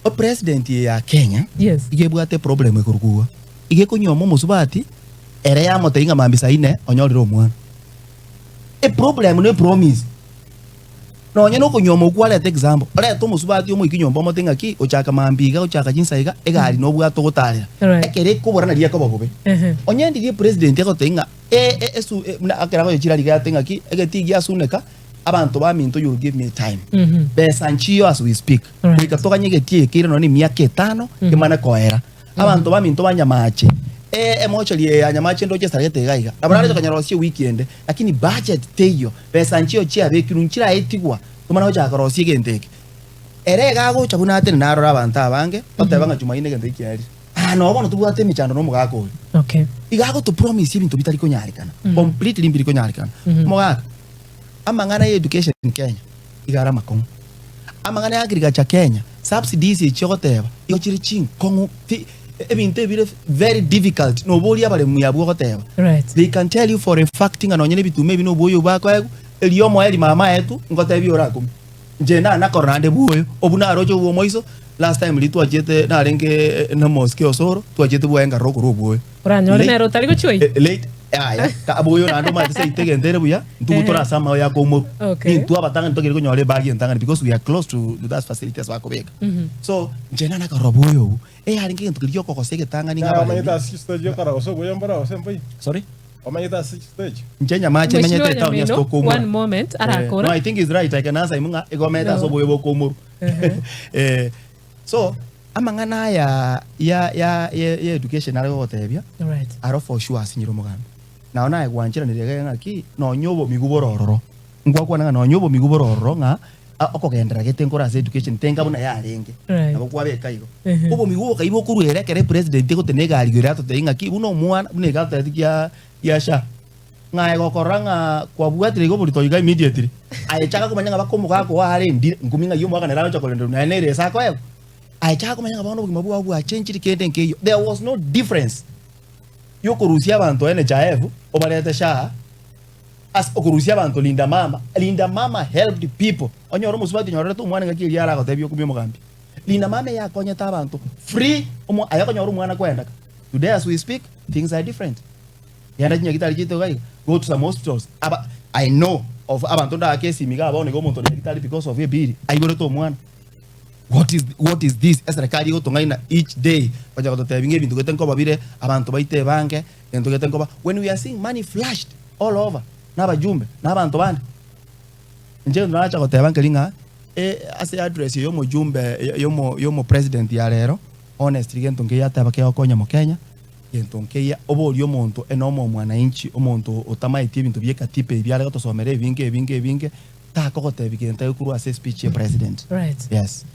O president ya Kenya, yes, igebwate problem ekurugua. Ige kunyomo musubati ere ya mote inga mambisa ine onyoriro omwana. A problem no promise. No nyeno kunyomo kwale example. Ore to musubati omo ikinyombo mote ngaki ochaka mambiga ochaka jinsaiga egari no bwa to gutare. Ekere kubora na ria ko bogobe. Onyendi die president yagotenga esu akera ko chira liga tengaki egetigia suneka abantu ba minto you give me time. Besa nchiyo as we speak. Ikatoka nyegetie kire no ni miaka 5 kemana koera. Abantu ba minto banyamache. Emochali ya nyamache ndo chesa gete gaiga. Abarale kanyarosie weekend lakini budget teyo besa nchiyo chia bekiru nchira etigwa. Tumana hoja akarosie genteke. Erega go chabuna ate narora abantu abange otebanga Jumaine genteke yari. No bono tubwate michando no mugako. Okay. Igago to promise ibintu bitari ko nyarikana. Completely mbiri ko nyarikana. Mugaka amangana ya education in Kenya igara makongo amangana ya agriculture Kenya subsidies ichogoteba iyo chiri chin kongo ebinte bire very difficult no boli abale muyabwo goteba right. They can tell you for a fact nga nonyene bitume bino boyo bako eliyomo eli mama yetu ngotebi orako jena na korande buyo obuna rojo bo moiso last time litu ajete na renge na mosque osoro tu ajete buenga roko robo uranyore nero tari go choi late aya ka aboyo na ndo ma se itege ndere buya ntugutora sama ya ko mo ni tu abatanga ntogere ko nyore bagi ntanga because we are close to that facilities bako bega so jena na karoboyo haringe ntukiriyo ko kosege tanga ni ngaba amanyita stage yo kara oso boya mbara osempai sorry amanyita stage njenya mache menyete town ya Stockholm one moment arakora no I think is right I can answer imunga igometa so boyo boko muru so amangana ya education ari gotebia right aro for sure asinyiro muganda naona egwanjira nirege ngaki no nyobo miguborororo ngwakwa nga no nyobo miguborororo nga okogendera getenkora as education tenga buna yarenge abo kwabeka igo obo migubo kaibo kurwere kere president gotenega aligera to tenga ki buno mwana bunega tatikia yasha nga gokoranga kwa bwatire go bulito yiga immediately aichaka kumanya bakomuka ko hari ndi nguminga yomo akanera chokolendo na nere sako ego aichaka kumanya babono bugimabu wabu achenjiri kende nkeyo there was no difference yo kurusia abantu NHIF obalete sha as okurusia abantu linda mama helped people onyoro musubati nyoro tu mwana ngakiri yara gotebyo kubyo mugambi linda mama yakonya tabantu free omo ayakonyoro mwana kwenda today as we speak things are different yanda nyagitali kito gai go to some hospitals I know of abantu nda kesi miga abone go muntu nyagitali because of a bill ayigoro to mwana what is this esrakali go tongaina each day baja go tebinge bintu getenko babire abantu baite banke ento getenko when we are seeing money flashed all over n'abajumbe n'abantu bandi nje ndanacha go tebanke linga ase address yo mujumbe yo mo president ya lero honestly gento nge yataba ke okonya mu Kenya gento nge ya oboli yo muntu enomo mwana inchi omuntu otamaiti bintu byeka tipe byale gotosomere binge tako go tebigenta yo kuru ase speech president right yes